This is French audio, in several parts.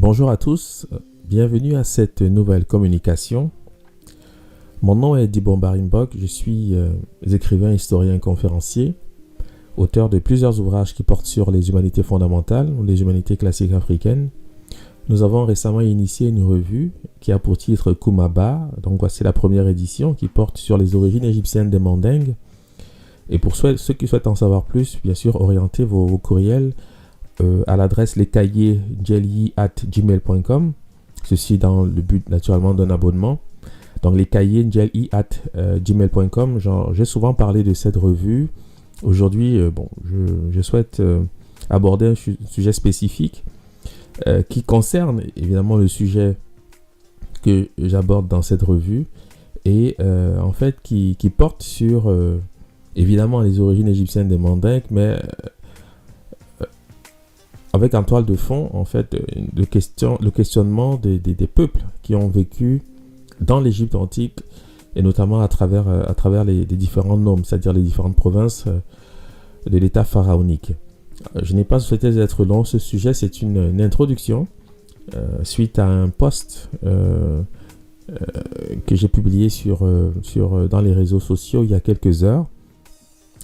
Bonjour à tous, bienvenue à cette nouvelle communication. Mon nom est Dibon Barimbok, je suis écrivain, historien, conférencier, auteur de plusieurs ouvrages qui portent sur les humanités fondamentales ou les humanités classiques africaines. Nous avons récemment initié une revue qui a pour titre Kumaba, donc voici la première édition qui porte sur les origines égyptiennes des Mandingues. Et pour ceux qui souhaitent en savoir plus, bien sûr, orientez vos courriels à l'adresse lescahiers@gmail.com, ceci dans le but naturellement d'un abonnement. Donc lescahiers@gmail.com, j'ai souvent parlé de cette revue. Aujourd'hui, je souhaite aborder un sujet spécifique qui concerne évidemment le sujet que j'aborde dans cette revue et en fait qui porte sur évidemment les origines égyptiennes des Mandingues, mais avec en toile de fond, en fait, le questionnement des peuples qui ont vécu dans l'Égypte antique et notamment à travers les différents noms, c'est-à-dire les différentes provinces de l'État pharaonique. Je n'ai pas souhaité être long. Ce sujet, c'est une introduction suite à un post que j'ai publié dans les réseaux sociaux il y a quelques heures.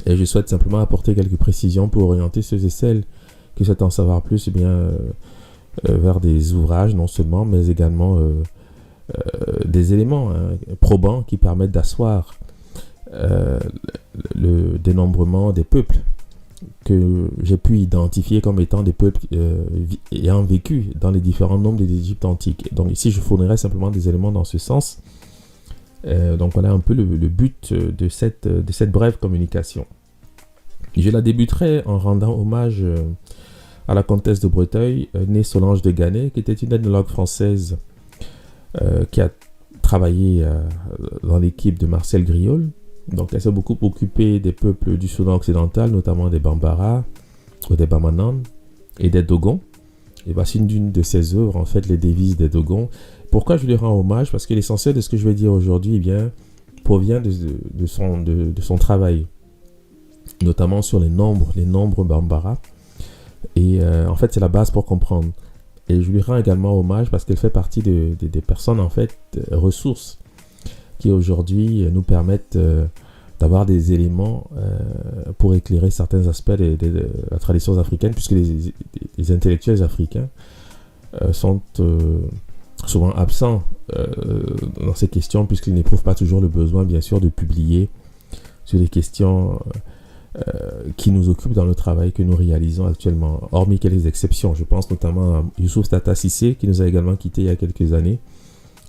Et je souhaite simplement apporter quelques précisions pour orienter ceux et celles qui souhaitent en savoir plus vers des ouvrages non seulement, mais également des éléments probants qui permettent d'asseoir le dénombrement des peuples que j'ai pu identifier comme étant des peuples ayant vécu dans les différents nombres de l'Égypte antique. Donc ici, je fournirai simplement des éléments dans ce sens. Donc voilà un peu le but de cette brève communication. Je la débuterai en rendant hommage à la comtesse de Breteuil, née Solange de Ganay, qui était une ethnologue française qui a travaillé dans l'équipe de Marcel Griol. Donc elle s'est beaucoup occupée des peuples du Soudan occidental, notamment des Bambara, ou des Bamanan et des Dogons. Et voici une de ses œuvres, en fait, les devises des Dogons. Pourquoi je lui rends hommage? Parce que l'essentiel de ce que je vais dire aujourd'hui provient de son travail, notamment sur les nombres Bambara. Et en fait, c'est la base pour comprendre. Et je lui rends également hommage parce qu'elle fait partie des personnes, en fait, ressources qui aujourd'hui nous permettent d'avoir des éléments pour éclairer certains aspects de la tradition africaine, puisque les intellectuels africains sont souvent absents dans ces questions, puisqu'ils n'éprouvent pas toujours le besoin, bien sûr, de publier sur les questions qui nous occupent dans le travail que nous réalisons actuellement, hormis quelques exceptions. Je pense notamment à Youssouf Tata Cissé, qui nous a également quittés il y a quelques années,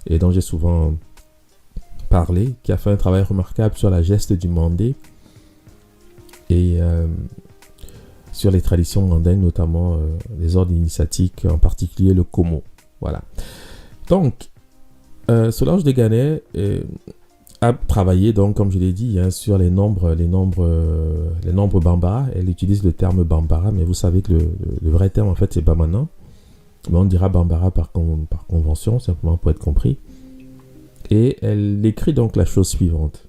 et dont j'ai souvent parlé, qui a fait un travail remarquable sur la geste du Mandé et sur les traditions mandingues, notamment les ordres initiatiques, en particulier le Komo. Voilà. Donc, Solange de Ganay a travaillé, donc, comme je l'ai dit, sur les nombres Bambara. Elle utilise le terme Bambara, mais vous savez que le vrai terme, en fait, c'est Bamanan. Mais on dira Bambara par convention, simplement pour être compris. Et elle écrit donc la chose suivante.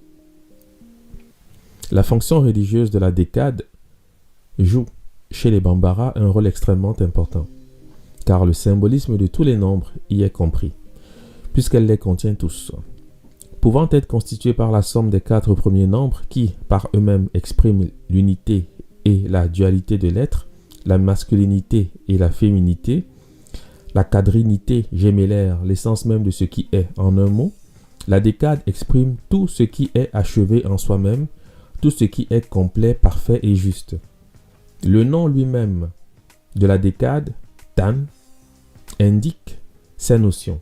La fonction religieuse de la décade joue chez les Bambara un rôle extrêmement important, car le symbolisme de tous les nombres y est compris, puisqu'elle les contient tous. Pouvant être constitués par la somme des 4 premiers nombres qui, par eux-mêmes, expriment l'unité et la dualité de l'être, la masculinité et la féminité, la quadrinité gémellaire, l'essence même de ce qui est en un mot, la décade exprime tout ce qui est achevé en soi-même, tout ce qui est complet, parfait et juste. Le nom lui-même de la décade, Tan, indique ces notions.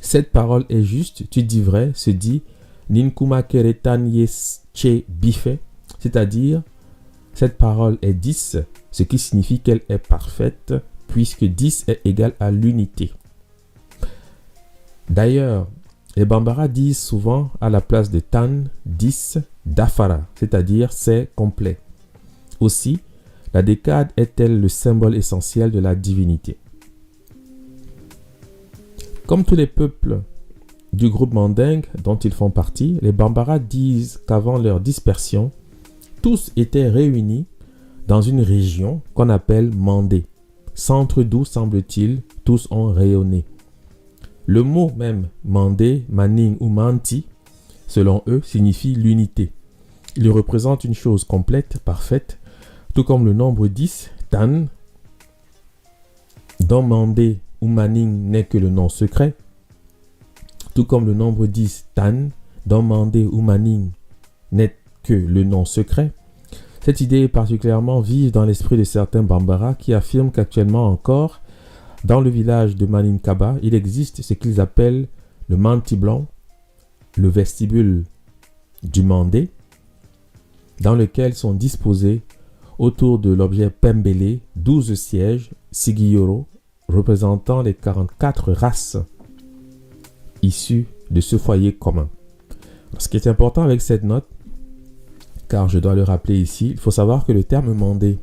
Cette parole est juste, tu dis vrai, se dit Ninkuma Keretan Yesche Bife, c'est-à-dire cette parole est 10, ce qui signifie qu'elle est parfaite, puisque 10 est égal à l'unité. D'ailleurs, les Bambara disent souvent à la place de Tan, 10, Dafara, c'est-à-dire c'est complet. Aussi, la décade est-elle le symbole essentiel de la divinité. Comme tous les peuples du groupe Mandingue dont ils font partie, les Bambara disent qu'avant leur dispersion, tous étaient réunis dans une région qu'on appelle Mandé, centre d'où, semble-t-il, tous ont rayonné. Le mot même Mandé, Maning ou Manti, selon eux, signifie l'unité. Il représente une chose complète, parfaite, tout comme le nombre 10, Tan, dont Mandé ou Maning n'est que le nom secret, tout comme le nombre 10, Tan, dont Mandé ou Maning n'est que le nom secret. Cette idée est particulièrement vive dans l'esprit de certains Bambara qui affirment qu'actuellement encore, dans le village de Maninkaba, il existe ce qu'ils appellent le Manti blanc, le vestibule du Mandé, dans lequel sont disposés autour de l'objet Pembele 12 sièges Sigiyoro représentant les 44 races issues de ce foyer commun. Ce qui est important avec cette note, car je dois le rappeler ici, il faut savoir que le terme Mandé,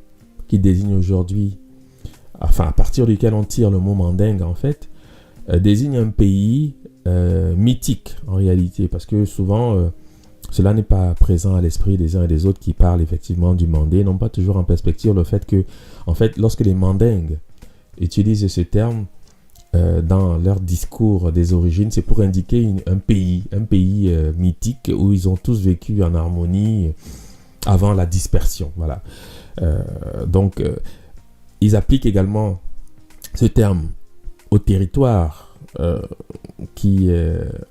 qui désigne aujourd'hui, enfin à partir duquel on tire le mot Mandingue en fait, désigne un pays mythique en réalité, parce que souvent cela n'est pas présent à l'esprit des uns et des autres qui parlent effectivement du Mandé, n'ont pas toujours en perspective le fait que, en fait, lorsque les Mandingues utilisent ce terme dans leur discours des origines, c'est pour indiquer un pays mythique où ils ont tous vécu en harmonie avant la dispersion. Voilà. Donc, ils appliquent également ce terme au territoire qui,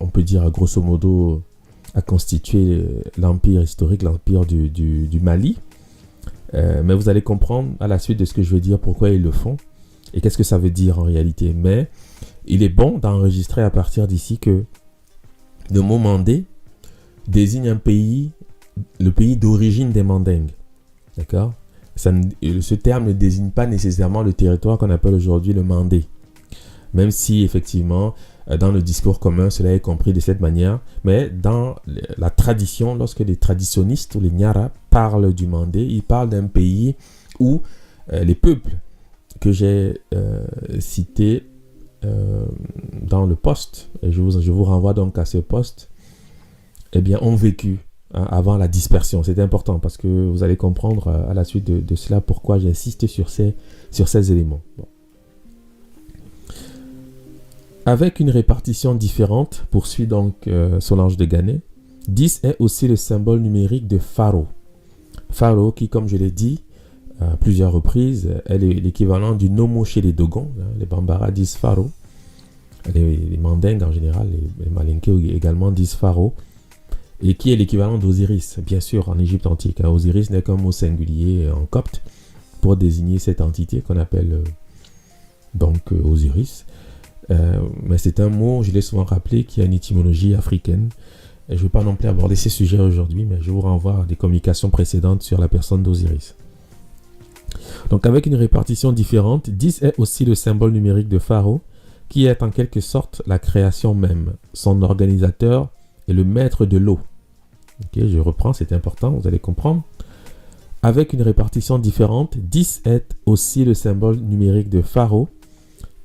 on peut dire grosso modo, a constitué l'empire historique, l'empire du Mali. Mais vous allez comprendre à la suite de ce que je veux dire pourquoi ils le font et qu'est-ce que ça veut dire en réalité. Mais il est bon d'enregistrer à partir d'ici que le mot Mandé désigne un pays, le pays d'origine des Mandingues. D'accord ? Ce terme ne désigne pas nécessairement le territoire qu'on appelle aujourd'hui le Mandé. Même si effectivement, dans le discours commun, cela est compris de cette manière, mais dans la tradition, lorsque les traditionnistes ou les Nyara parlent du Mandé, ils parlent d'un pays où les peuples que j'ai cités dans le poste, et je vous renvoie donc à ce poste, eh bien, ont vécu avant la dispersion. C'est important parce que vous allez comprendre à la suite de cela pourquoi j'insiste sur ces éléments. Bon. Avec une répartition différente, poursuit donc Solange de Ghané, 10 est aussi le symbole numérique de Faro. Faro qui, comme je l'ai dit à plusieurs reprises, est l'équivalent du Nomo chez les Dogons. Les Bambara disent Faro. Les Mandingues en général, les Malinké également disent Faro. Et qui est l'équivalent d'Osiris, bien sûr, en Égypte antique. Osiris n'est qu'un mot singulier en copte pour désigner cette entité qu'on appelle Osiris. Mais c'est un mot, je l'ai souvent rappelé, qui a une étymologie africaine. Et je ne vais pas non plus aborder ces sujets aujourd'hui, mais je vous renvoie à des communications précédentes sur la personne d'Osiris. Donc avec une répartition différente, 10 est aussi le symbole numérique de Pharaon, qui est en quelque sorte la création même, son organisateur et le maître de l'eau. Ok, je reprends, c'est important, vous allez comprendre. Avec une répartition différente, 10 est aussi le symbole numérique de Pharaon,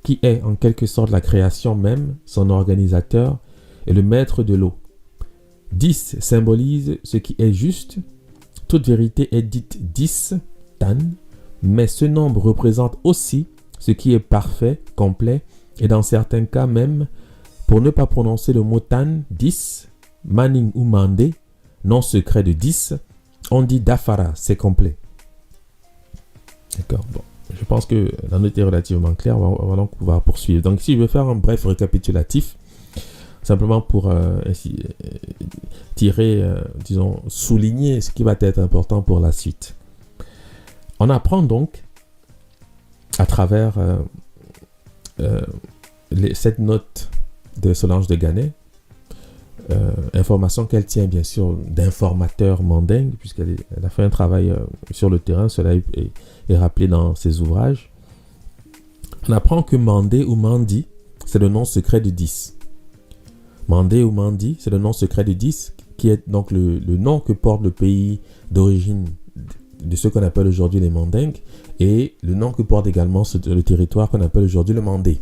qui est en quelque sorte la création même, son organisateur et le maître de l'eau. 10 symbolise ce qui est juste, toute vérité est dite 10, tan, mais ce nombre représente aussi ce qui est parfait, complet, et dans certains cas même, pour ne pas prononcer le mot tan, 10, maning ou mandé, nom secret de 10, on dit dafara, c'est complet. D'accord, bon. Je pense que la note est relativement claire. On va donc pouvoir poursuivre. Donc ici, je vais faire un bref récapitulatif. Simplement pour souligner ce qui va être important pour la suite. On apprend donc, à travers cette note de Solange de Ghané, information qu'elle tient bien sûr d'informateur mandingue, puisqu'elle a fait un travail sur le terrain, cela est rappelé dans ses ouvrages. On apprend que Mandé ou Mandi, c'est le nom secret de 10. Mandé ou Mandi, c'est le nom secret de 10, qui est donc le nom que porte le pays d'origine de ce qu'on appelle aujourd'hui les Mandingues, et le nom que porte également le territoire qu'on appelle aujourd'hui le Mandé.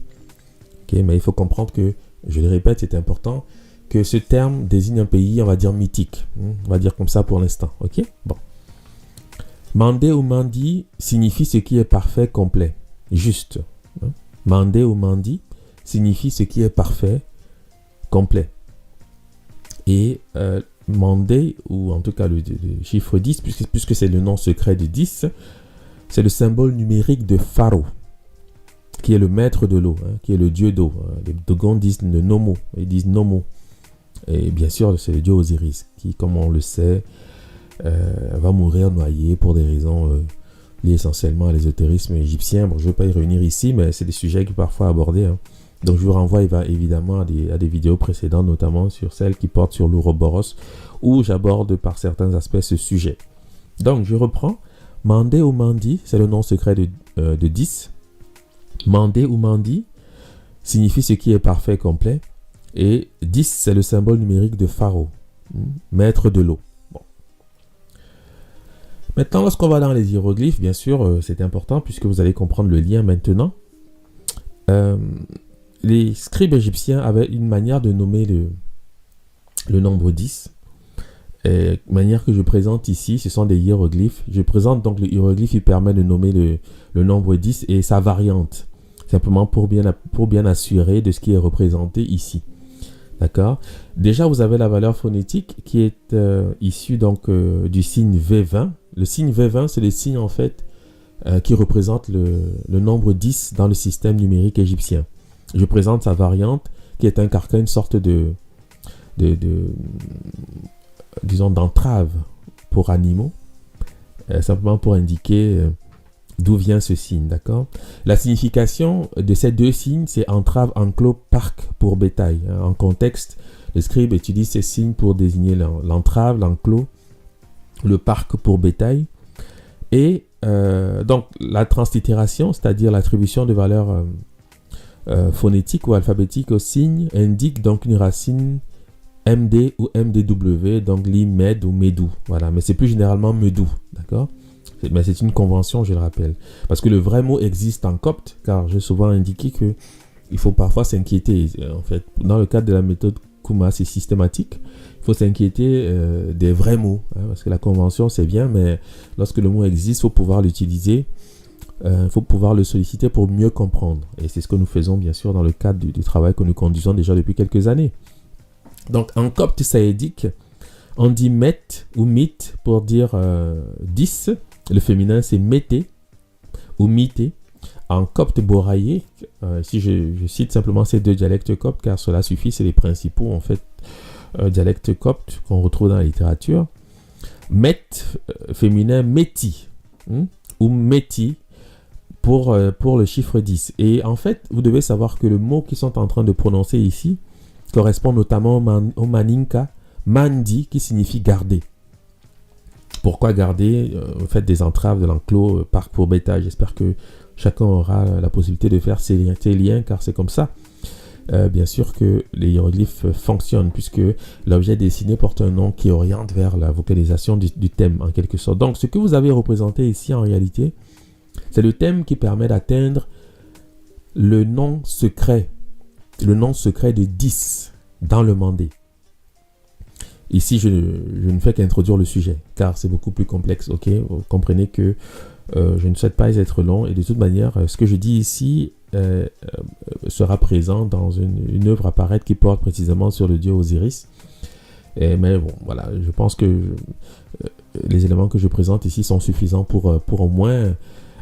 Okay, mais il faut comprendre que, je le répète, c'est important, que ce terme désigne un pays, on va dire, mythique. On va dire comme ça pour l'instant. Ok ? Bon. Mandé ou Mandi signifie ce qui est parfait, complet. juste. Hein. Mandé ou mandi signifie ce qui est parfait, complet. Et mandé, ou en tout cas le chiffre 10, puisque c'est le nom secret de 10, c'est le symbole numérique de Pharaon, qui est le maître de l'eau, hein, qui est le dieu d'eau. Les Dogons disent le Nomo, ils disent Nomo. Et bien sûr, c'est le dieu Osiris, qui, comme on le sait, va mourir noyé pour des raisons liées essentiellement à l'ésotérisme égyptien. Bon, je ne vais pas y revenir ici, mais c'est des sujets qui parfois abordés. Hein. Donc je vous renvoie évidemment à des vidéos précédentes, notamment sur celle qui porte sur l'Ouroboros, où j'aborde par certains aspects ce sujet. Donc je reprends. Mandé ou mandi, c'est le nom secret de 10. Mandé ou mandi signifie ce qui est parfait, complet. Et 10, c'est le symbole numérique de Pharaon, maître de l'eau. Bon. Maintenant, lorsqu'on va dans les hiéroglyphes, bien sûr, c'est important puisque vous allez comprendre le lien maintenant. Les scribes égyptiens avaient une manière de nommer le nombre 10. Manière que je présente ici, ce sont des hiéroglyphes. Je présente donc le hiéroglyphe qui permet de nommer le nombre 10 et sa variante. Simplement pour bien assurer de ce qui est représenté ici. D'accord? Déjà, vous avez la valeur phonétique qui est issue donc du signe V20. Le signe V20, c'est le signe en fait qui représente le nombre 10 dans le système numérique égyptien. Je présente sa variante qui est un carcan, une sorte disons d'entrave pour animaux, simplement pour indiquer d'où vient ce signe, d'accord? La signification de ces deux signes, c'est entrave, enclos, parc pour bétail. Hein. En contexte, le scribe utilise ces signes pour désigner l'entrave, l'enclos, le parc pour bétail. Et donc la translittération, c'est-à-dire l'attribution de valeurs phonétiques ou alphabétiques au signe, indique donc une racine MD ou MDW, donc li, med ou medou. Voilà, mais c'est plus généralement medou, d'accord? Mais c'est une convention, je le rappelle. Parce que le vrai mot existe en copte, car j'ai souvent indiqué qu'il faut parfois s'inquiéter. En fait, dans le cadre de la méthode Kuma, c'est systématique. Il faut s'inquiéter des vrais mots. Hein, parce que la convention, c'est bien, mais lorsque le mot existe, il faut pouvoir l'utiliser. Il faut pouvoir le solliciter pour mieux comprendre. Et c'est ce que nous faisons, bien sûr, dans le cadre du travail que nous conduisons déjà depuis quelques années. Donc, en copte saïdique, on dit met ou mit pour dire 10. Le féminin, c'est mété ou mité. En copte boraïque, si je cite simplement ces deux dialectes coptes, car cela suffit, c'est les principaux, en fait, dialectes coptes qu'on retrouve dans la littérature. Met, féminin, méti, ou méti, pour le chiffre 10. Et en fait, vous devez savoir que le mot qu'ils sont en train de prononcer ici correspond notamment au maninka, mandi, qui signifie garder. Pourquoi garder? Faites des entraves de l'enclos, parc pour bétail. J'espère que chacun aura la possibilité de faire ces liens, car c'est comme ça. Bien sûr que les hiéroglyphes fonctionnent, puisque l'objet dessiné porte un nom qui oriente vers la vocalisation du thème, en quelque sorte. Donc, ce que vous avez représenté ici, en réalité, c'est le thème qui permet d'atteindre le nom secret de 10 dans le mandé. Ici, je ne fais qu'introduire le sujet, car c'est beaucoup plus complexe, ok? Vous comprenez que je ne souhaite pas être long, et de toute manière, ce que je dis ici sera présent dans une œuvre à paraître qui porte précisément sur le dieu Osiris. Mais bon, voilà, je pense que les éléments que je présente ici sont suffisants pour au moins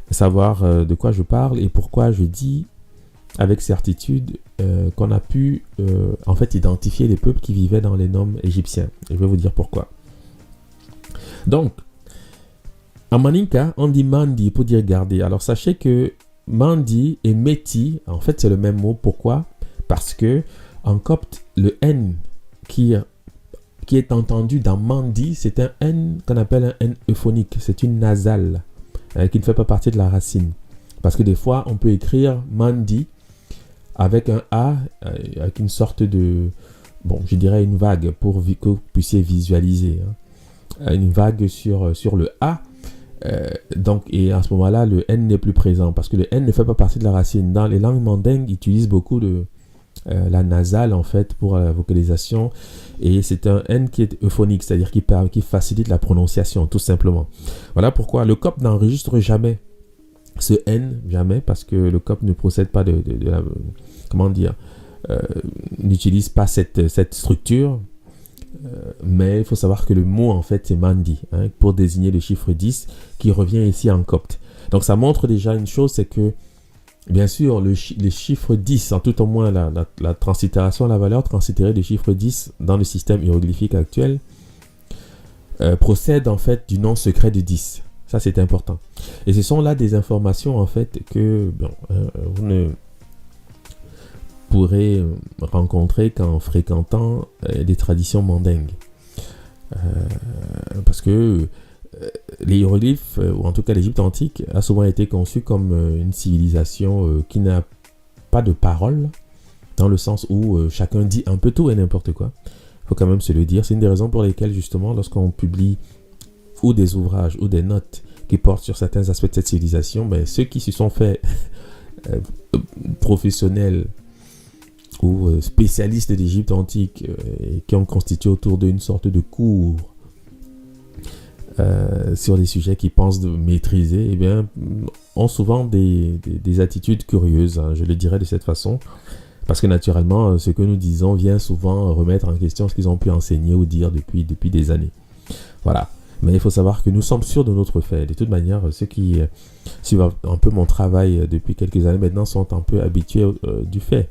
savoir de quoi je parle et pourquoi je dis avec certitude qu'on a pu en fait identifier les peuples qui vivaient dans les noms égyptiens. Je vais vous dire pourquoi. Donc, en maninka, on dit mandi pour dire garder. Alors sachez que mandi et meti, en fait c'est le même mot. Pourquoi? Parce que en copte, le N qui est entendu dans mandi, c'est un N qu'on appelle un N euphonique. C'est une nasale qui ne fait pas partie de la racine. Parce que des fois, on peut écrire mandi avec un A, avec une sorte de, bon, je dirais une vague pour que vous puissiez visualiser. Hein. Une vague sur le A. Donc, et à ce moment-là, le N n'est plus présent parce que le N ne fait pas partie de la racine. Dans les langues mandingues, ils utilisent beaucoup la nasale en fait pour la vocalisation et c'est un N qui est euphonique, c'est-à-dire qui facilite la prononciation tout simplement. Voilà pourquoi le copte n'enregistre jamais ce N, jamais, parce que le COP ne procède pas de la... Comment dire, n'utilise pas cette structure. Mais il faut savoir que le mot, en fait, c'est Mandi, hein, pour désigner le chiffre 10, qui revient ici en copte. Donc, ça montre déjà une chose, c'est que, bien sûr, le chiffre 10, en tout au moins la translittération, la valeur translittérée du chiffre 10 dans le système hiéroglyphique actuel, procède, en fait, du nom secret de 10. Ça, c'est important. Et ce sont là des informations, en fait, que vous ne pourrez rencontrer qu'en fréquentant des traditions mandingues. Parce que les hiéroglyphes, ou en tout cas l'Égypte antique, a souvent été conçue comme une civilisation qui n'a pas de parole, dans le sens où chacun dit un peu tout et n'importe quoi. Il faut quand même se le dire. C'est une des raisons pour lesquelles, justement, lorsqu'on publie ou des ouvrages ou des notes qui portent sur certains aspects de cette civilisation, ceux qui se sont faits professionnels ou spécialistes d'Égypte antique et qui ont constitué autour d'une sorte de cours sur des sujets qu'ils pensent de maîtriser, ont souvent des attitudes curieuses, hein, je le dirais de cette façon, parce que naturellement, ce que nous disons vient souvent remettre en question ce qu'ils ont pu enseigner ou dire depuis des années. Voilà. Mais il faut savoir que nous sommes sûrs de notre fait. De toute manière, ceux qui suivent un peu mon travail depuis quelques années maintenant sont un peu habitués du fait.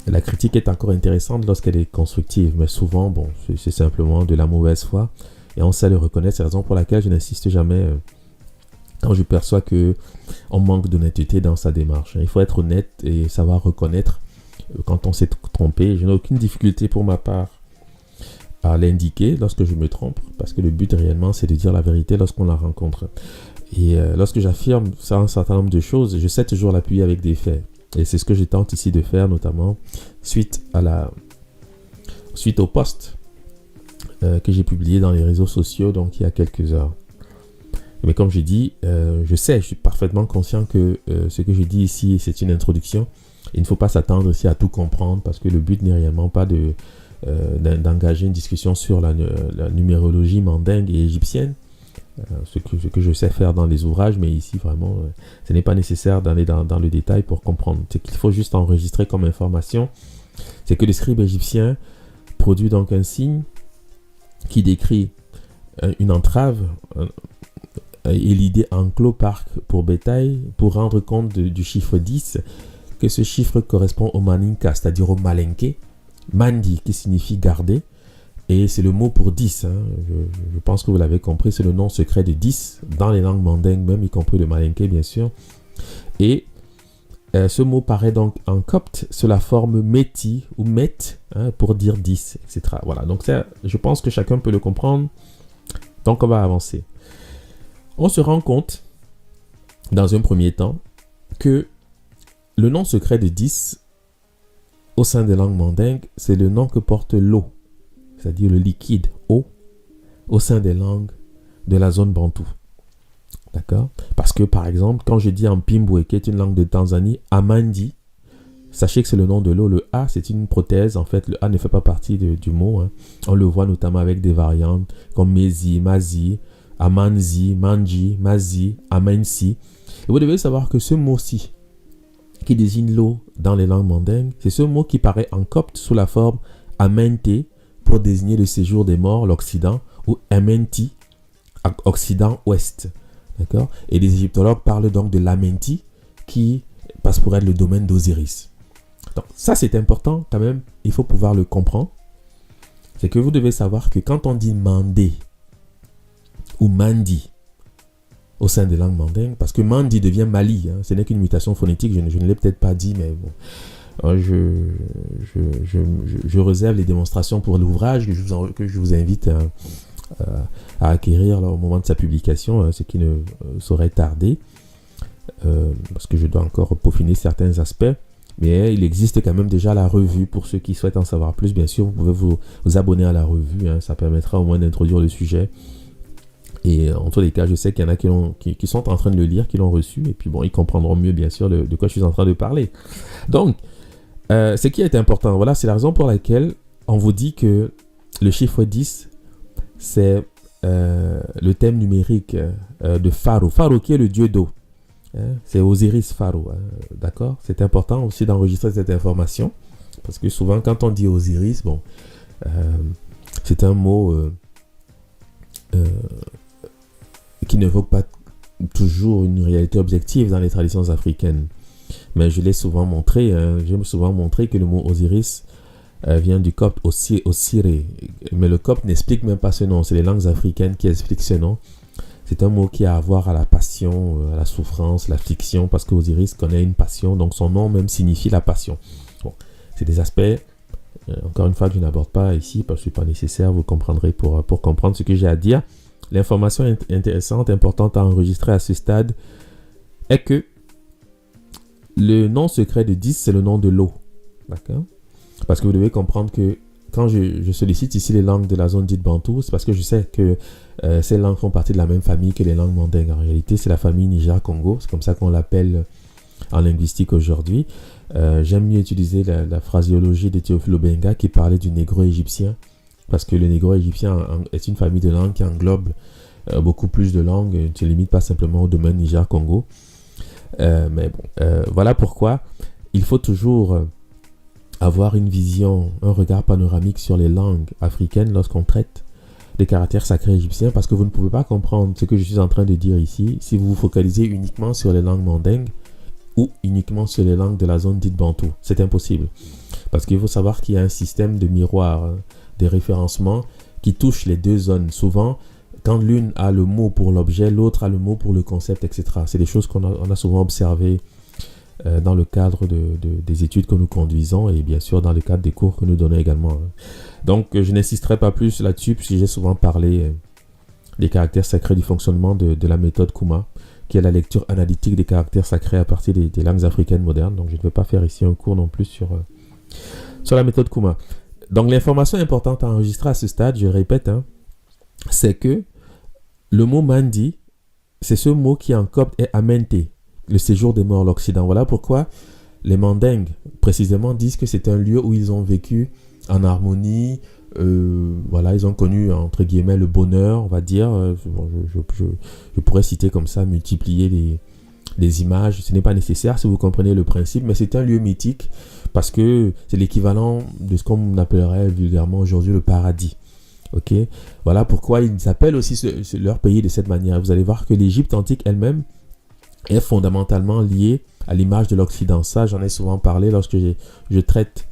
La critique est encore intéressante lorsqu'elle est constructive, mais souvent, c'est simplement de la mauvaise foi, et on sait le reconnaître. C'est la raison pour laquelle je n'insiste jamais quand je perçois qu'on manque d'honnêteté dans sa démarche. Il faut être honnête et savoir reconnaître quand on s'est trompé. Je n'ai aucune difficulté pour ma part à l'indiquer lorsque je me trompe, parce que le but réellement, c'est de dire la vérité lorsqu'on la rencontre. Et lorsque j'affirme un certain nombre de choses, je sais toujours l'appuyer avec des faits. Et c'est ce que je tente ici de faire, notamment suite au post que j'ai publié dans les réseaux sociaux, donc il y a quelques heures. Mais comme je dis, je suis parfaitement conscient que ce que je dis ici, c'est une introduction. Il ne faut pas s'attendre ici à tout comprendre, parce que le but n'est réellement pas d'engager une discussion sur la numérologie mandingue et égyptienne. Ce que je sais faire dans les ouvrages, mais ici vraiment ce n'est pas nécessaire d'aller dans le détail pour comprendre. Ce qu'il faut juste enregistrer comme information, c'est que le scribe égyptien produit donc un signe qui décrit une entrave et l'idée en cloparc pour bétail, pour rendre compte du chiffre 10, que ce chiffre correspond au maninka, c'est-à-dire au malinké, mandi qui signifie garder. Et c'est le mot pour 10, hein. Je pense que vous l'avez compris, c'est le nom secret de 10, dans les langues mandingues même, y compris le malinké bien sûr. Et ce mot paraît donc en copte sous la forme meti ou met, hein, pour dire 10, etc. Voilà, donc ça, je pense que chacun peut le comprendre, donc on va avancer. On se rend compte, dans un premier temps, que le nom secret de 10, au sein des langues mandingues, c'est le nom que porte l'eau, c'est-à-dire le liquide eau, au sein des langues de la zone bantou. D'accord? Parce que, par exemple, quand je dis en Pimbwe, qui est une langue de Tanzanie, Amandi, sachez que c'est le nom de l'eau. Le A, c'est une prothèse. En fait, le A ne fait pas partie du mot, hein. On le voit notamment avec des variantes comme Mezi, Mazi, Amanzi, Manji, Mazi, Amensi. Et vous devez savoir que ce mot-ci, qui désigne l'eau dans les langues mandingues, c'est ce mot qui paraît en copte sous la forme Amente, pour désigner le séjour des morts, l'Occident, ou Amenti, Occident-Ouest. D'accord? Et les égyptologues parlent donc de l'Amenti, qui passe pour être le domaine d'Osiris. Donc ça, c'est important quand même, il faut pouvoir le comprendre. C'est que vous devez savoir que quand on dit Mandé ou Mandi au sein des langues mandingues, parce que Mandi devient Mali, hein, ce n'est qu'une mutation phonétique, je ne l'ai peut-être pas dit, mais bon. Je réserve les démonstrations pour l'ouvrage que je vous invite à acquérir là, au moment de sa publication, ce qui ne saurait tarder, parce que je dois encore peaufiner certains aspects, mais il existe quand même déjà la revue. Pour ceux qui souhaitent en savoir plus, bien sûr, vous pouvez vous abonner à la revue, hein, ça permettra au moins d'introduire le sujet. Et en tous les cas, je sais qu'il y en a qui sont en train de le lire, qui l'ont reçu, et puis bon, ils comprendront mieux bien sûr de quoi je suis en train de parler. Donc, ce qui est important, voilà, c'est la raison pour laquelle on vous dit que le chiffre 10, c'est le thème numérique de Pharaon. Pharaon qui est le dieu d'eau. Hein, c'est Osiris Pharaon. Hein, d'accord? C'est important aussi d'enregistrer cette information. Parce que souvent, quand on dit Osiris, bon, c'est un mot qui n'évoque pas toujours une réalité objective dans les traditions africaines. Mais je l'ai souvent montré. Hein, j'ai souvent montré que le mot Osiris vient du copte Osiré. Mais le copte n'explique même pas ce nom. C'est les langues africaines qui expliquent ce nom. C'est un mot qui a à voir à la passion, à la souffrance, l'affliction, parce qu'Osiris connaît une passion, donc son nom même signifie la passion. Bon, c'est des aspects, encore une fois, que je n'aborde pas ici, parce que ce n'est pas nécessaire, vous comprendrez pour comprendre ce que j'ai à dire. L'information intéressante, importante à enregistrer à ce stade, est que le nom secret de 10, c'est le nom de l'eau. D'accord? Parce que vous devez comprendre que quand je sollicite ici les langues de la zone dite Bantou, c'est parce que je sais que ces langues font partie de la même famille que les langues mandingues. En réalité, c'est la famille Niger-Congo. C'est comme ça qu'on l'appelle en linguistique aujourd'hui. J'aime mieux utiliser la phraséologie de Théophile Obenga qui parlait du négro-égyptien. Parce que le négro-égyptien est une famille de langues qui englobe beaucoup plus de langues. Ne se limite pas simplement au domaine Niger-Congo. Mais bon, voilà pourquoi il faut toujours avoir une vision, un regard panoramique sur les langues africaines lorsqu'on traite des caractères sacrés égyptiens, parce que vous ne pouvez pas comprendre ce que je suis en train de dire ici si vous vous focalisez uniquement sur les langues mandingues ou uniquement sur les langues de la zone dite Bantou. C'est impossible. Parce qu'il faut savoir qu'il y a un système de miroir, de référencement qui touche les deux zones. Souvent, quand l'une a le mot pour l'objet, l'autre a le mot pour le concept, etc. C'est des choses qu'on a souvent observées dans le cadre des études que nous conduisons et bien sûr dans le cadre des cours que nous donnons également. Donc, je n'insisterai pas plus là-dessus puisque j'ai souvent parlé des caractères sacrés du fonctionnement de la méthode Kuma, qui est la lecture analytique des caractères sacrés à partir des langues africaines modernes. Donc, je ne vais pas faire ici un cours non plus sur la méthode Kuma. Donc, l'information importante à enregistrer à ce stade, je répète, c'est que le mot Mandi, c'est ce mot qui en copte est Amente, le séjour des morts, l'Occident. Voilà pourquoi les Mandingues, précisément, disent que c'est un lieu où ils ont vécu en harmonie. Voilà, ils ont connu, entre guillemets, le bonheur, on va dire. Je pourrais citer comme ça, multiplier les images. Ce n'est pas nécessaire si vous comprenez le principe, mais c'est un lieu mythique parce que c'est l'équivalent de ce qu'on appellerait vulgairement aujourd'hui le paradis. Ok, voilà pourquoi ils appellent aussi leur pays de cette manière. Vous allez voir que l'Égypte antique elle-même est fondamentalement liée à l'image de l'Occident. Ça, j'en ai souvent parlé lorsque je traite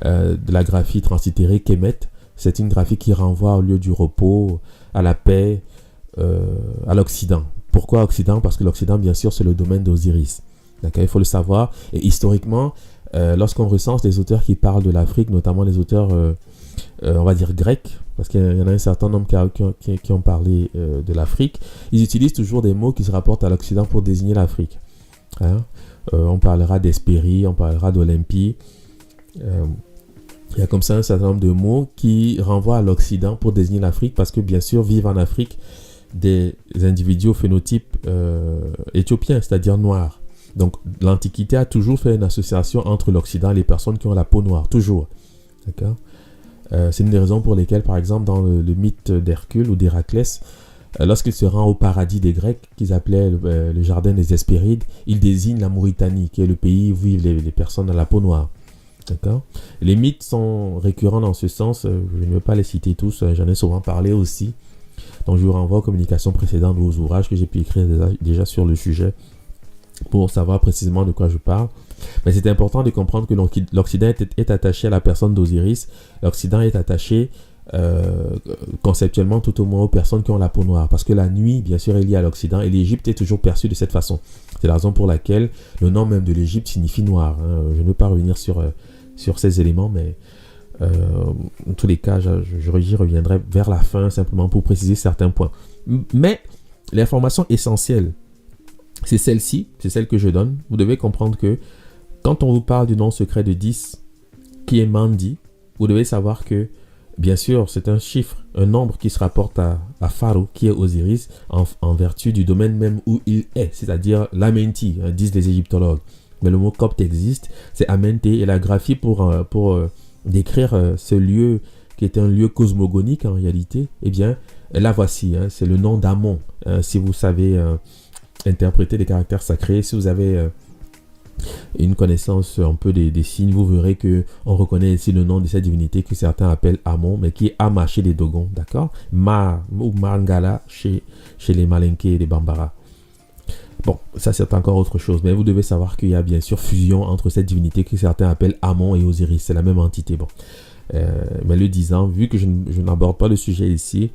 de la graphie transitérée Kemet. C'est une graphie qui renvoie au lieu du repos, à la paix, à l'Occident. Pourquoi Occident? Parce que l'Occident, bien sûr, c'est le domaine d'Osiris. D'accord, il faut le savoir. Et historiquement, lorsqu'on recense les auteurs qui parlent de l'Afrique, notamment les auteurs, on va dire grecs, parce qu'il y en a un certain nombre qui ont parlé de l'Afrique, ils utilisent toujours des mots qui se rapportent à l'Occident pour désigner l'Afrique. On parlera d'Hespérie, on parlera d'Olympie. Il y a comme ça un certain nombre de mots qui renvoient à l'Occident pour désigner l'Afrique, parce que bien sûr vivent en Afrique des individus au phénotype éthiopien, c'est-à-dire noirs. Donc l'Antiquité a toujours fait une association entre l'Occident et les personnes qui ont la peau noire, toujours. D'accord? C'est une des raisons pour lesquelles, par exemple, dans le mythe d'Hercule ou d'Héraclès, lorsqu'il se rend au paradis des Grecs, qu'ils appelaient le jardin des Hespérides, il désigne la Mauritanie, qui est le pays où vivent les personnes à la peau noire. D'accord? Les mythes sont récurrents dans ce sens, je ne vais pas les citer tous, j'en ai souvent parlé aussi. Donc je vous renvoie aux communications précédentes ou aux ouvrages que j'ai pu écrire déjà sur le sujet pour savoir précisément de quoi je parle. Mais c'est important de comprendre que l'Occident est attaché à la personne d'Osiris. L'Occident est attaché conceptuellement tout au moins aux personnes qui ont la peau noire. Parce que la nuit, bien sûr, est liée à l'Occident et l'Égypte est toujours perçue de cette façon. C'est la raison pour laquelle le nom même de l'Égypte signifie noir. Je ne veux pas revenir sur ces éléments, mais en tous les cas, j'y reviendrai vers la fin simplement pour préciser certains points. Mais l'information essentielle, c'est celle-ci, c'est celle que je donne. Vous devez comprendre que quand on vous parle du nom secret de 10, qui est Mandi, vous devez savoir que, bien sûr, c'est un chiffre, un nombre qui se rapporte à Pharaon, qui est Osiris, en vertu du domaine même où il est, c'est-à-dire l'Amenti, disent les égyptologues. Mais le mot copte existe, c'est Amente, et la graphie pour décrire ce lieu qui est un lieu cosmogonique en réalité, eh bien, la voici, hein, c'est le nom d'Amon. Si vous savez interpréter les caractères sacrés, si vous avez une connaissance un peu des signes, vous verrez que on reconnaît ici le nom de cette divinité que certains appellent Amon, mais qui est Ama chez les Dogons, d'accord? Ma ou Mangala chez les Malinké et les Bambara. Bon, ça c'est encore autre chose, mais vous devez savoir qu'il y a bien sûr fusion entre cette divinité que certains appellent Amon et Osiris, c'est la même entité. Bon, mais le disant, vu que je n'aborde pas le sujet ici,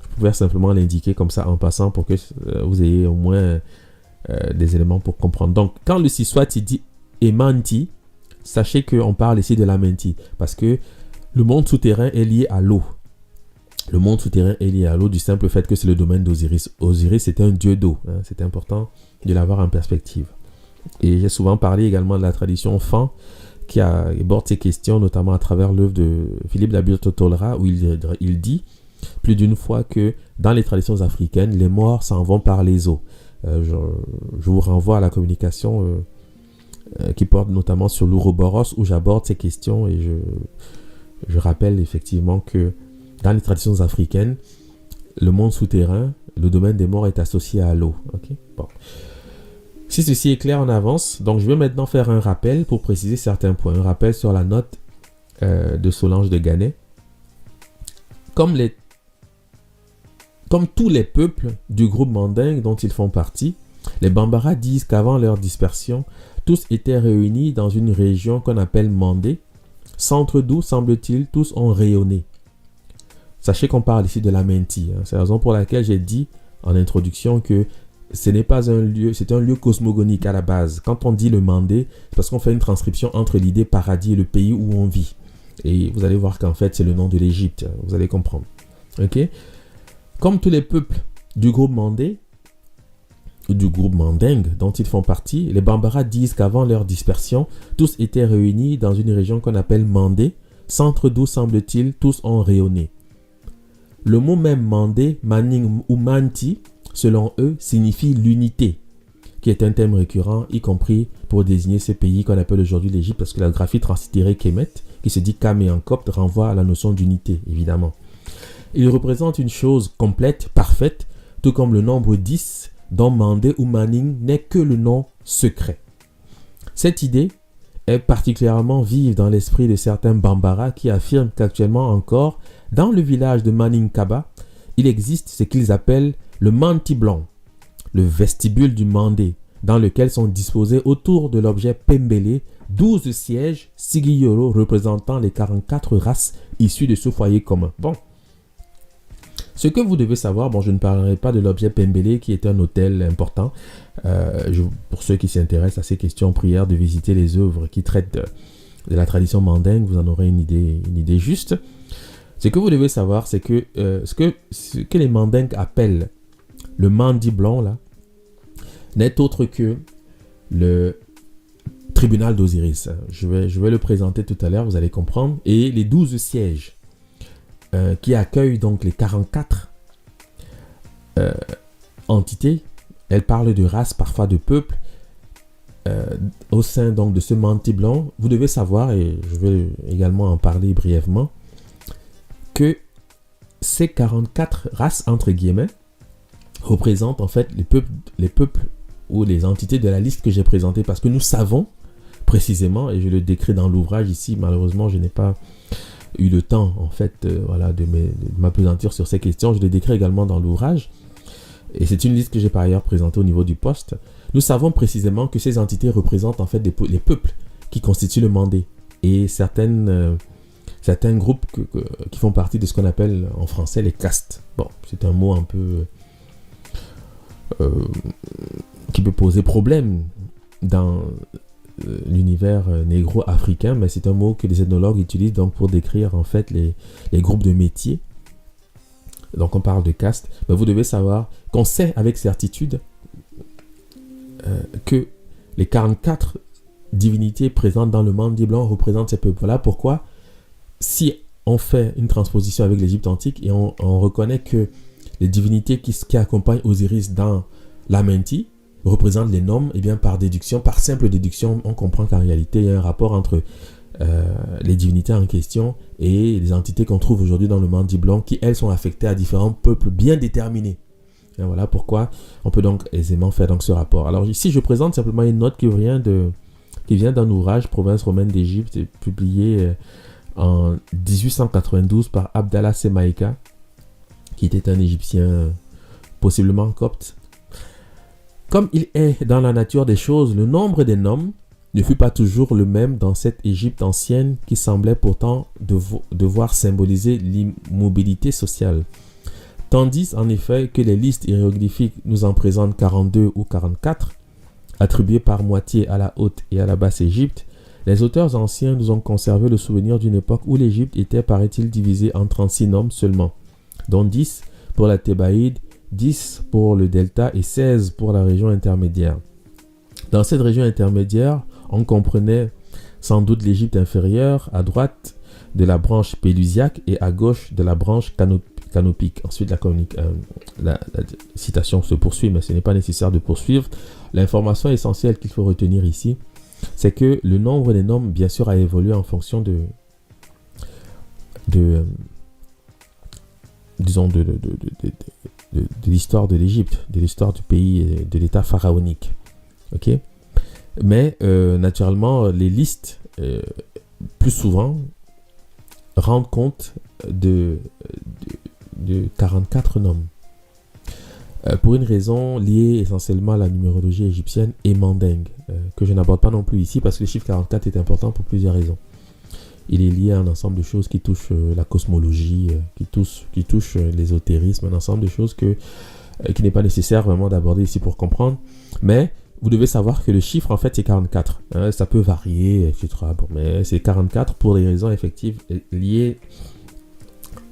je pouvais simplement l'indiquer comme ça en passant pour que vous ayez au moins des éléments pour comprendre. Donc, quand le Siswati dit Emanti, sachez qu'on parle ici de la Menti, parce que le monde souterrain est lié à l'eau. Le monde souterrain est lié à l'eau du simple fait que c'est le domaine d'Osiris. Osiris était un dieu d'eau, hein, c'est important de l'avoir en perspective. Et j'ai souvent parlé également de la tradition Fan, qui aborde ces questions, notamment à travers l'œuvre de Philippe d'Abil-Totolra, où il dit plus d'une fois que dans les traditions africaines, les morts s'en vont par les eaux. Je vous renvoie à la communication qui porte notamment sur l'Ouroboros, où j'aborde ces questions et je rappelle effectivement que dans les traditions africaines, le monde souterrain, le domaine des morts est associé à l'eau. Okay? Bon. Si ceci est clair, on avance. Donc je vais maintenant faire un rappel pour préciser certains points. Un rappel sur la note de Solange de Ganay. Comme tous les peuples du groupe mandingue dont ils font partie, les Bambara disent qu'avant leur dispersion, tous étaient réunis dans une région qu'on appelle Mandé, centre d'où, semble-t-il, tous ont rayonné. Sachez qu'on parle ici de la Menti. Hein. C'est la raison pour laquelle j'ai dit en introduction que ce n'est pas un lieu, c'est un lieu cosmogonique à la base. Quand on dit le Mandé, c'est parce qu'on fait une transcription entre l'idée paradis et le pays où on vit. Et vous allez voir qu'en fait, c'est le nom de l'Égypte. Vous allez comprendre. Ok? Comme tous les peuples du groupe Mandé, du groupe mandingue dont ils font partie, les Bambara disent qu'avant leur dispersion, tous étaient réunis dans une région qu'on appelle Mandé, centre d'où, semble-t-il, tous ont rayonné. Le mot même Mandé, Maning ou Manti, selon eux, signifie l'unité, qui est un thème récurrent, y compris pour désigner ces pays qu'on appelle aujourd'hui l'Égypte, parce que la graphie translitérée Kemet, qui se dit Kamé en copte, renvoie à la notion d'unité, évidemment. Il représente une chose complète, parfaite, tout comme le nombre 10, dont Mandé ou Maning n'est que le nom secret. Cette idée est particulièrement vive dans l'esprit de certains Bambara qui affirment qu'actuellement encore, dans le village de Maninkaba, il existe ce qu'ils appellent le Manti blanc, le vestibule du Mandé, dans lequel sont disposés autour de l'objet Pembélé 12 sièges Sigiyoro représentant les 44 races issues de ce foyer commun. Bon. Ce que vous devez savoir, bon, je ne parlerai pas de l'objet Pembélé qui est un hôtel important. Pour ceux qui s'intéressent à ces questions, prière de visiter les œuvres qui traitent de la tradition mandingue, vous en aurez une idée juste. Ce que vous devez savoir, c'est que ce que les mandingues appellent le Mandi blanc, là, n'est autre que le tribunal d'Osiris. Je vais le présenter tout à l'heure, vous allez comprendre. Et les 12 sièges qui accueillent donc les 44 entités, elles parlent de races, parfois de peuples, au sein donc de ce Manti blanc. Vous devez savoir, et je vais également en parler brièvement, que ces 44 races, entre guillemets, représentent en fait les peuples ou les entités de la liste que j'ai présentée, parce que nous savons précisément, et je le décris dans l'ouvrage ici, malheureusement je n'ai pas eu le temps en fait de m'appesantir sur ces questions, je le décris également dans l'ouvrage, et c'est une liste que j'ai par ailleurs présentée au niveau du poste. Nous savons précisément que ces entités représentent en fait les peuples qui constituent le Mandé, et certains groupes qui font partie de ce qu'on appelle en français les castes. Bon, c'est un mot un peu qui peut poser problème dans l'univers négro-africain, mais c'est un mot que les ethnologues utilisent donc pour décrire en fait les groupes de métiers. Donc on parle de castes, mais vous devez savoir qu'on sait avec certitude que les 44 divinités présentes dans le Mandi blanc représentent ces peuples. Voilà pourquoi, si on fait une transposition avec l'Égypte antique et on reconnaît que les divinités qui accompagnent Osiris dans la Menti représentent les noms, et bien par déduction, par simple déduction, on comprend qu'en réalité il y a un rapport entre les divinités en question et les entités qu'on trouve aujourd'hui dans le Mandi blanc qui, elles, sont affectées à différents peuples bien déterminés. Et voilà pourquoi on peut donc aisément faire donc ce rapport. Alors ici, je présente simplement une note qui vient d'un ouvrage, Province romaine d'Égypte, publié en 1892 par Abdallah Semaïka, qui était un Égyptien possiblement copte. Comme il est dans la nature des choses, le nombre des noms ne fut pas toujours le même dans cette Égypte ancienne qui semblait pourtant devoir symboliser l'immobilité sociale. Tandis en effet que les listes hiéroglyphiques nous en présentent 42 ou 44, attribuées par moitié à la haute et à la basse Égypte, les auteurs anciens nous ont conservé le souvenir d'une époque où l'Égypte était, paraît-il, divisée en 36 noms seulement, dont 10 pour la Thébaïde, 10 pour le delta et 16 pour la région intermédiaire. Dans cette région intermédiaire, on comprenait sans doute l'Égypte inférieure, à droite de la branche pélusiaque et à gauche de la branche canopique. Ensuite, la citation se poursuit, mais ce n'est pas nécessaire de poursuivre. L'information essentielle qu'il faut retenir ici, c'est que le nombre des noms, bien sûr, a évolué en fonction de l'histoire de l'Égypte, de l'histoire du pays, de l'état pharaonique. Ok? Mais naturellement, les listes, plus souvent, rendent compte de 44 noms. Pour une raison liée essentiellement à la numérologie égyptienne et mandingue, que je n'aborde pas non plus ici parce que le chiffre 44 est important pour plusieurs raisons. Il est lié à un ensemble de choses qui touchent la cosmologie, qui touchent l'ésotérisme, un ensemble de choses qui n'est pas nécessaire vraiment d'aborder ici pour comprendre. Mais vous devez savoir que le chiffre, en fait, c'est 44. Hein, ça peut varier, etc. Bon, mais c'est 44 pour des raisons effectives liées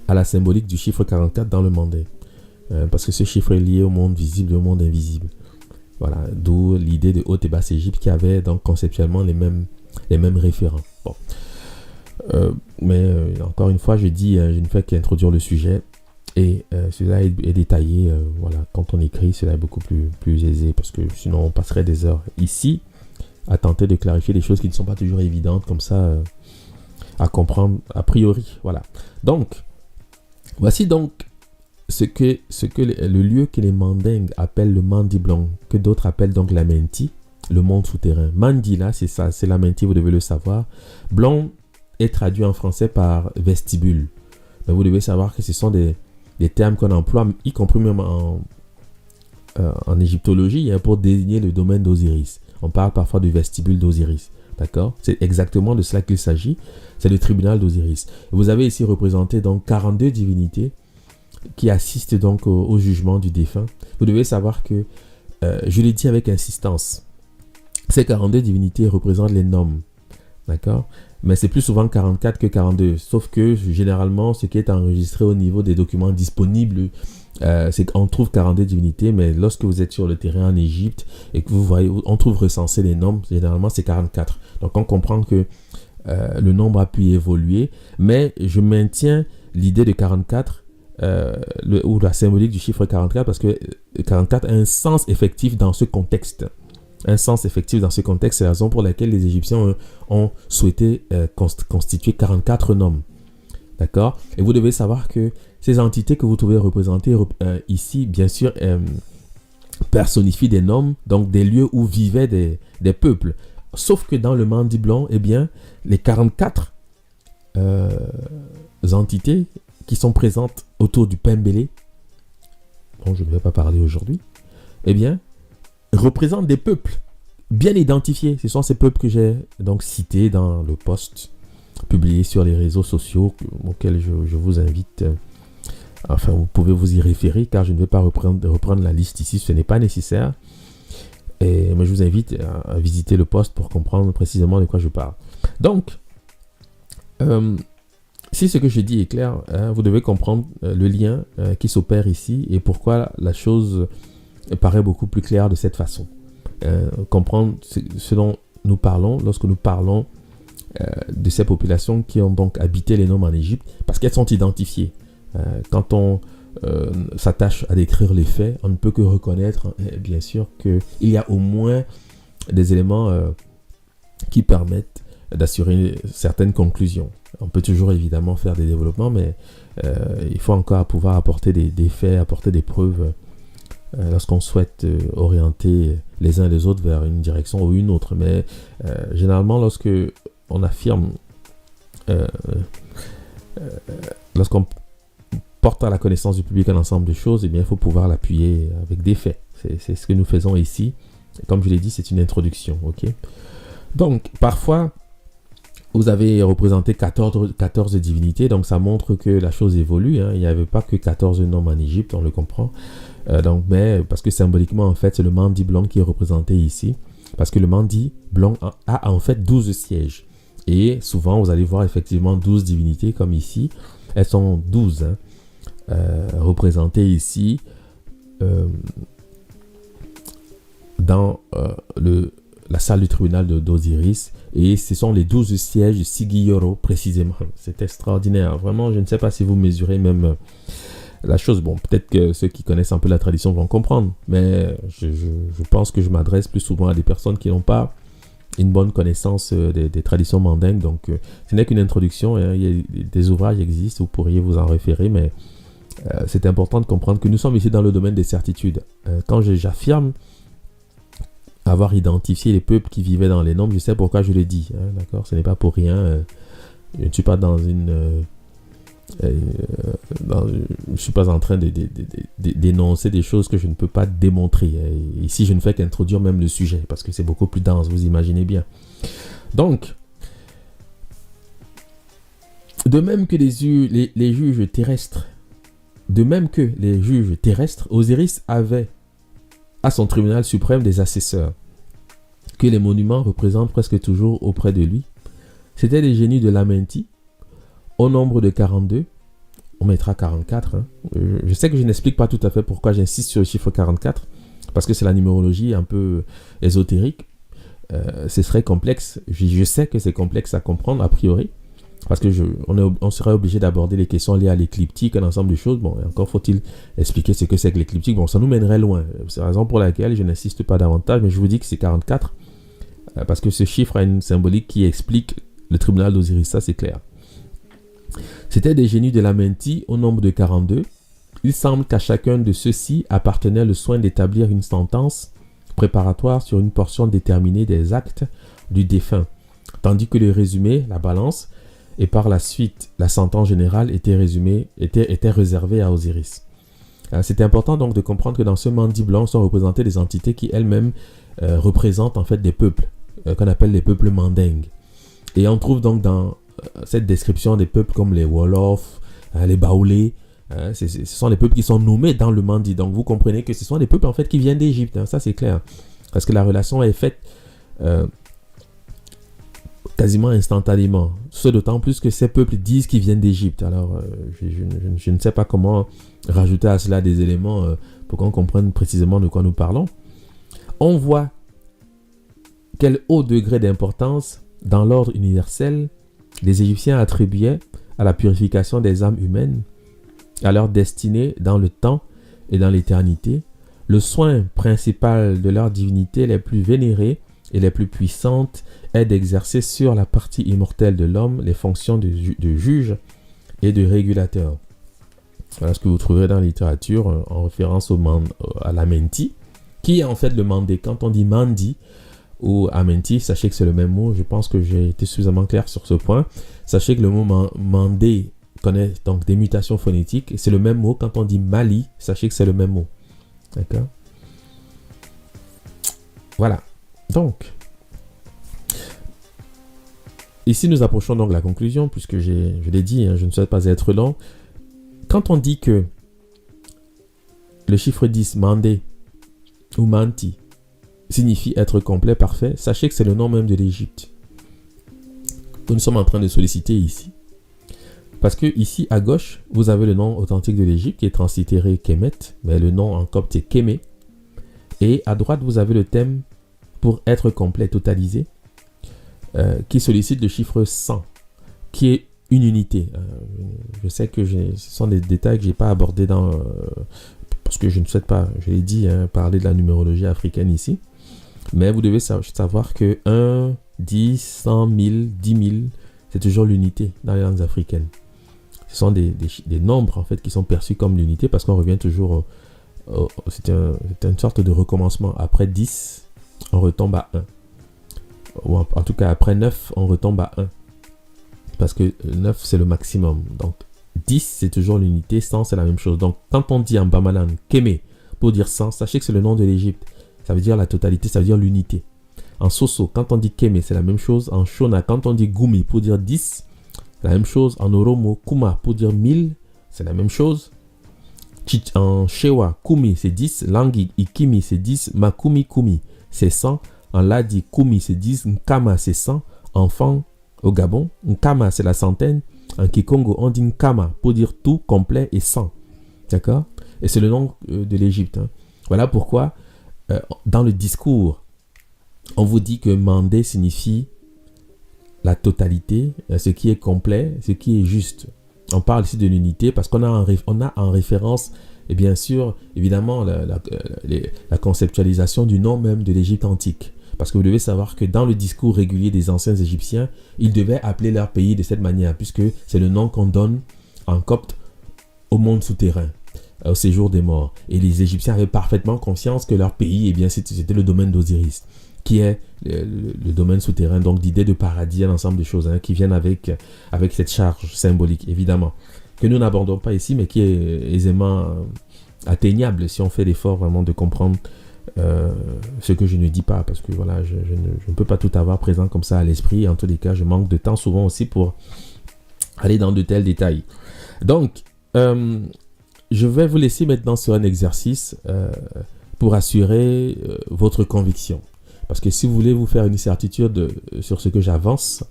à la symbolique du chiffre 44 dans le mandé. Parce que ce chiffre est lié au monde visible et au monde invisible. Voilà, d'où l'idée de Haute et Basse Égypte qui avait donc conceptuellement les mêmes référents. Bon. Mais encore une fois, je ne fais qu'introduire le sujet. Et cela est détaillé, voilà, quand on écrit, cela est beaucoup plus aisé, parce que sinon on passerait des heures ici à tenter de clarifier des choses qui ne sont pas toujours évidentes, comme ça, à comprendre a priori. Voilà. Donc, voici donc ce que le lieu que les Mandingues appellent le Mandi blanc, que d'autres appellent donc la Menti, le monde souterrain. Mandi, là, c'est ça, c'est la Menti, vous devez le savoir. Blanc est traduit en français par vestibule. Mais vous devez savoir que ce sont des termes qu'on emploie, y compris même en égyptologie, hein, pour désigner le domaine d'Osiris. On parle parfois du vestibule d'Osiris. D'accord? C'est exactement de cela qu'il s'agit. C'est le tribunal d'Osiris. Vous avez ici représenté donc 42 divinités qui assistent donc au jugement du défunt. Vous devez savoir que, je l'ai dit avec insistance, ces 42 divinités représentent les noms. D'accord? Mais c'est plus souvent 44 que 42. Sauf que, généralement, ce qui est enregistré au niveau des documents disponibles, c'est qu'on trouve 42 divinités, mais lorsque vous êtes sur le terrain en Égypte et que vous voyez, on trouve recensé les noms, généralement c'est 44. Donc on comprend que le nombre a pu évoluer, mais je maintiens l'idée de 44, ou la symbolique du chiffre 44, parce que 44 a un sens effectif dans ce contexte. Un sens effectif dans ce contexte, c'est la raison pour laquelle les Égyptiens ont souhaité constituer 44 noms. D'accord? Et vous devez savoir que ces entités que vous trouvez représentées ici, bien sûr, personnifient des noms, donc des lieux où vivaient des peuples. Sauf que dans le Mandi blanc, eh bien, les 44 entités qui sont présentes autour du Pembélé, dont je ne vais pas parler aujourd'hui, eh bien, représentent des peuples bien identifiés. Ce sont ces peuples que j'ai donc cités dans le post publié sur les réseaux sociaux auxquels je vous invite. Enfin, vous pouvez vous y référer car je ne vais pas reprendre la liste ici, ce n'est pas nécessaire. Mais je vous invite à visiter le post pour comprendre précisément de quoi je parle. Donc, si ce que je dis est clair, vous devez comprendre le lien qui s'opère ici et pourquoi la chose paraît beaucoup plus claire de cette façon. Comprendre ce dont nous parlons lorsque nous parlons de ces populations qui ont donc habité les noms en Égypte, parce qu'elles sont identifiées. Quand on s'attache à décrire les faits, on ne peut que reconnaître, bien sûr, qu'il y a au moins des éléments qui permettent d'assurer certaines conclusions. On peut toujours évidemment faire des développements, mais il faut encore pouvoir apporter des faits, apporter des preuves lorsqu'on souhaite orienter les uns les autres vers une direction ou une autre. Mais généralement, lorsque on affirme, lorsqu'on porte à la connaissance du public un ensemble de choses, eh bien, il faut pouvoir l'appuyer avec des faits. C'est ce que nous faisons ici. Comme je l'ai dit, c'est une introduction. Okay. Donc, parfois, vous avez représenté 14 divinités, donc ça montre que la chose évolue. Hein. Il n'y avait pas que 14 noms en Égypte, on le comprend. Mais parce que symboliquement, en fait, c'est le Mandi blanc qui est représenté ici. Parce que le Mandi blanc a en fait 12 sièges. Et souvent, vous allez voir effectivement 12 divinités comme ici. Elles sont 12 représentées ici dans la salle du tribunal d'Osiris. Et ce sont les 12 sièges de Sigiyoro précisément. C'est extraordinaire. Vraiment, je ne sais pas si vous mesurez même la chose. Bon, peut-être que ceux qui connaissent un peu la tradition vont comprendre. Mais je pense que je m'adresse plus souvent à des personnes qui n'ont pas une bonne connaissance des traditions mandingues. Donc, ce n'est qu'une introduction. Hein. Des ouvrages existent, vous pourriez vous en référer. Mais c'est important de comprendre que nous sommes ici dans le domaine des certitudes. Quand j'affirme avoir identifié les peuples qui vivaient dans les nombres, je sais pourquoi je le dis, hein, d'accord, ce n'est pas pour rien. Je ne suis pas je suis pas en train d'énoncer des choses que je ne peux pas démontrer. Ici, je ne fais qu'introduire même le sujet parce que c'est beaucoup plus dense, vous imaginez bien. Donc, de même que les juges terrestres, Osiris avait à son tribunal suprême des assesseurs que les monuments représentent presque toujours auprès de lui. C'était des génies de l'Amenti, au nombre de 42. On mettra 44. Hein. Je sais que je n'explique pas tout à fait pourquoi j'insiste sur le chiffre 44, parce que c'est la numérologie un peu ésotérique. Ce serait complexe. Je sais que c'est complexe à comprendre a priori, parce que on serait obligé d'aborder les questions liées à l'écliptique, un ensemble de choses. Bon, et encore faut-il expliquer ce que c'est que l'écliptique. Bon, ça nous mènerait loin. C'est la raison pour laquelle je n'insiste pas davantage, mais je vous dis que c'est 44, parce que ce chiffre a une symbolique qui explique le tribunal d'Osiris, ça c'est clair. C'était des génies de l'Amenti au nombre de 42. Il semble qu'à chacun de ceux-ci appartenait le soin d'établir une sentence préparatoire sur une portion déterminée des actes du défunt, tandis que le résumé, la balance, et par la suite, la sentence générale était réservée à Osiris. C'est important donc de comprendre que dans ce Mandi blanc sont représentées des entités qui elles-mêmes représentent en fait des peuples, qu'on appelle les peuples mandingues. Et on trouve donc dans cette description des peuples comme les Wolofs, les Baoulés, ce sont les peuples qui sont nommés dans le Mandi. Donc vous comprenez que ce sont des peuples en fait qui viennent d'Égypte, hein, ça c'est clair. Parce que la relation est faite quasiment instantanément. Ce d'autant plus que ces peuples disent qu'ils viennent d'Égypte. Alors, je ne sais pas comment rajouter à cela des éléments pour qu'on comprenne précisément de quoi nous parlons. On voit quel haut degré d'importance dans l'ordre universel les Égyptiens attribuaient à la purification des âmes humaines, à leur destinée dans le temps et dans l'éternité. Le soin principal de leurs divinités les plus vénérées et les plus puissantes est d'exercer sur la partie immortelle de l'homme les fonctions de juge et de régulateur. Voilà ce que vous trouverez dans la littérature en référence à l'Amenti, qui est en fait le Mandé. Quand on dit Mandi ou Amenti, sachez que c'est le même mot. Je pense que j'ai été suffisamment clair sur ce point. Sachez que le mot Mandé connaît donc des mutations phonétiques. C'est le même mot. Quand on dit Mali, sachez que c'est le même mot. D'accord? Voilà. Donc, ici nous approchons donc de la conclusion, puisque je l'ai dit, hein, je ne souhaite pas être long. Quand on dit que le chiffre 10, Mandé ou Manti, signifie être complet, parfait, sachez que c'est le nom même de l'Égypte que nous sommes en train de solliciter ici. Parce que ici, à gauche, vous avez le nom authentique de l'Égypte qui est translittéré Kemet, mais le nom en copte c'est Kémé. Et à droite, vous avez le thème pour être complet, totalisé, qui sollicite le chiffre 100, qui est une unité. Je sais que ce sont des détails que je n'ai pas abordés parce que je ne souhaite pas, je l'ai dit, parler de la numérologie africaine ici. Mais vous devez savoir que 1 10, 100 000, 10 000, c'est toujours l'unité dans les langues africaines. Ce sont des nombres en fait qui sont perçus comme l'unité parce qu'on revient toujours c'est une sorte de recommencement. Après 10, on retombe à 1. Ou en tout cas, après 9, on retombe à 1. Parce que 9, c'est le maximum. Donc, 10, c'est toujours l'unité. 100, c'est la même chose. Donc, quand on dit en Bamalan, Kémé, pour dire 100, sachez que c'est le nom de l'Égypte. Ça veut dire la totalité, ça veut dire l'unité. En Soso, quand on dit Kémé, c'est la même chose. En Shona, quand on dit Gumi, pour dire 10, c'est la même chose. En Oromo, Kuma, pour dire 1000, c'est la même chose. En Shewa, Kumi, c'est 10. Langi, Ikimi, c'est 10. Makumi, Kumi, c'est 100. En Ladi, Kumi, c'est 10. Nkama, c'est 100. Enfant, au Gabon, Nkama, c'est la centaine. En Kikongo, on dit Nkama pour dire tout, complet et 100. D'accord? Et c'est le nom de l'Égypte. Hein. Voilà pourquoi, dans le discours, on vous dit que Mandé signifie la totalité, ce qui est complet, ce qui est juste. On parle ici de l'unité parce qu'on a en référence, et bien sûr, évidemment, la conceptualisation du nom même de l'Égypte antique. Parce que vous devez savoir que dans le discours régulier des anciens Égyptiens, ils devaient appeler leur pays de cette manière, puisque c'est le nom qu'on donne en copte au monde souterrain, au séjour des morts. Et les Égyptiens avaient parfaitement conscience que leur pays, eh bien, c'était le domaine d'Osiris, qui est le domaine souterrain, donc d'idées de paradis, un ensemble de choses qui viennent avec cette charge symbolique, évidemment, que nous n'abordons pas ici, mais qui est aisément atteignable si on fait l'effort vraiment de comprendre ce que je ne dis pas, parce que voilà, je ne peux pas tout avoir présent comme ça à l'esprit. En tous les cas, je manque de temps souvent aussi pour aller dans de tels détails. Donc, je vais vous laisser maintenant sur un exercice pour assurer votre conviction. Parce que si vous voulez vous faire une certitude sur ce que j'avance,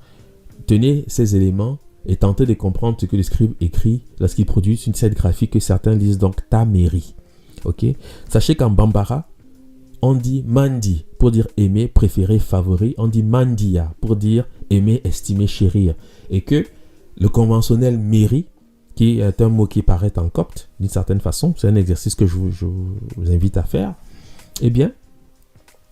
tenez ces éléments et tentez de comprendre ce que le scribe écrit lorsqu'il produit une scène graphique que certains lisent donc Tameri. Ok? Sachez qu'en Bambara, on dit Mandi pour dire aimer, préférer, favori. On dit Mandia pour dire aimer, estimer, chérir. Et que le conventionnel Meri, qui est un mot qui paraît en copte d'une certaine façon, c'est un exercice que je vous invite à faire, eh bien,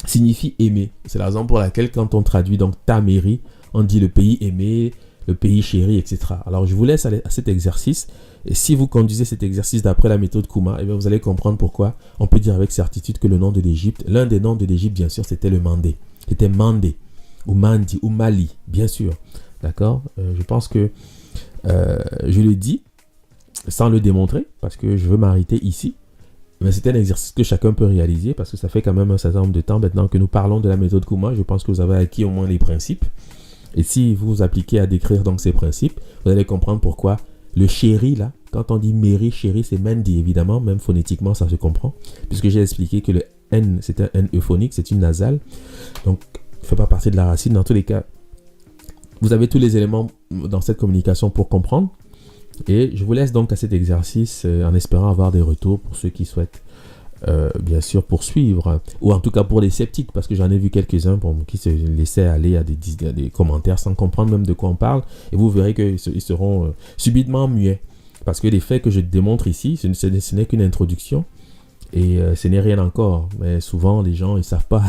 signifie aimer. C'est la raison pour laquelle quand on traduit donc Tameri, on dit le pays aimé, le pays chéri, etc. Alors je vous laisse aller à cet exercice. Et si vous conduisez cet exercice d'après la méthode Kuma, eh bien vous allez comprendre pourquoi on peut dire avec certitude que le nom de l'Égypte, l'un des noms de l'Égypte, bien sûr, c'était le Mandé. C'était Mandé, ou Mandi, ou Mali, bien sûr. D'accord? Je pense que je le dis sans le démontrer, parce que je veux m'arrêter ici. Mais c'est un exercice que chacun peut réaliser, parce que ça fait quand même un certain nombre de temps maintenant que nous parlons de la méthode Kuma. Je pense que vous avez acquis au moins les principes. Et si vous vous appliquez à décrire donc ces principes, vous allez comprendre pourquoi le chéri, là, quand on dit Meri, chéri, c'est Mandi, évidemment, même phonétiquement, ça se comprend, puisque j'ai expliqué que le N, c'est un N euphonique, c'est une nasale, donc, il ne fait pas partie de la racine. Dans tous les cas, vous avez tous les éléments dans cette communication pour comprendre, et je vous laisse donc à cet exercice en espérant avoir des retours pour ceux qui souhaitent bien sûr poursuivre, ou en tout cas pour les sceptiques, parce que j'en ai vu quelques-uns qui se laissaient aller à des commentaires sans comprendre même de quoi on parle, et vous verrez qu'ils seront subitement muets, parce que les faits que je démontre ici, ce n'est qu'une introduction, et ce n'est rien encore, mais souvent les gens ils savent pas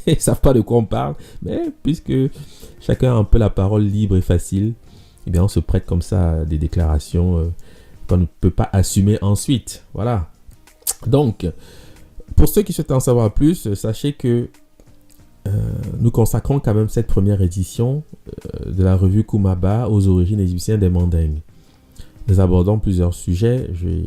ils savent pas de quoi on parle, mais puisque chacun a un peu la parole libre et facile, eh bien on se prête comme ça à des déclarations qu'on ne peut pas assumer ensuite, voilà. Donc, pour ceux qui souhaitent en savoir plus, sachez que nous consacrons quand même cette première édition de la revue Kumaba aux origines égyptiennes des Mandingues. Nous abordons plusieurs sujets. J'ai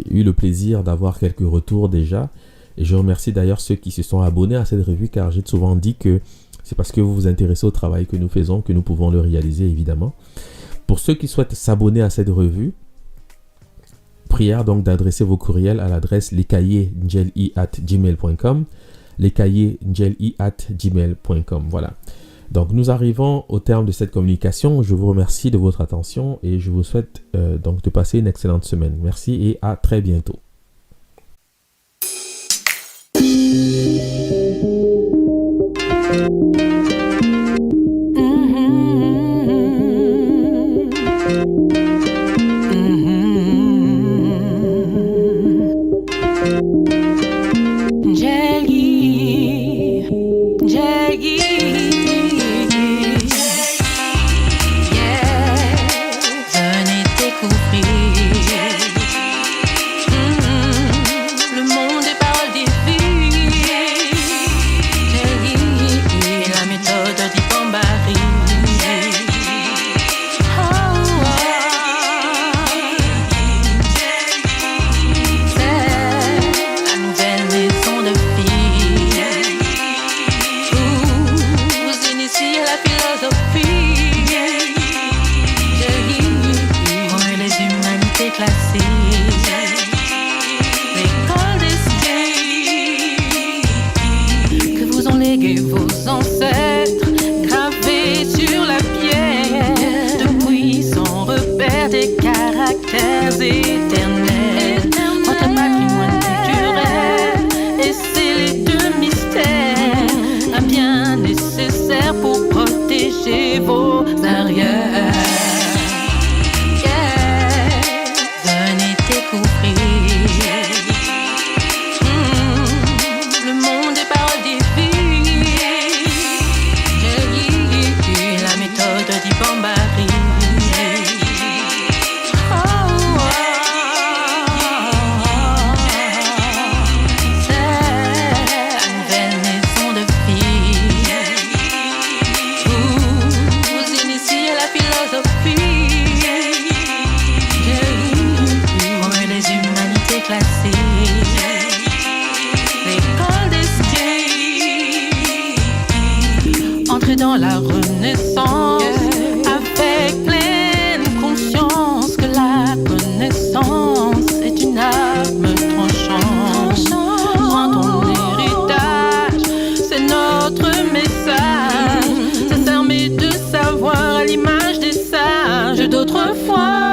eu le plaisir d'avoir quelques retours déjà. Et je remercie d'ailleurs ceux qui se sont abonnés à cette revue, car j'ai souvent dit que c'est parce que vous vous intéressez au travail que nous faisons que nous pouvons le réaliser, évidemment. Pour ceux qui souhaitent s'abonner à cette revue, prière donc d'adresser vos courriels à l'adresse lescahiers@gmail.com, lescahiers@gmail.com. Voilà. Donc nous arrivons au terme de cette communication. Je vous remercie de votre attention et je vous souhaite donc de passer une excellente semaine. Merci et à très bientôt. Jaggy, philosophie. Pour les humanités classées. L'école d'esprit que vous ont légué vos ancêtres, gravés sur la pierre, depuis son repère des caractères éternels. Votre patrimoine culturel et scellé de mystères, un bien nécessaire pour protéger vos arrières. Venez découvrir le monde des paroles divines. La méthode d'Ibambari. Entrez dans la renaissance avec pleine conscience que la connaissance est une arme tranchante. Prends ton héritage, c'est notre message. S'armer de savoir à l'image des sages d'autrefois.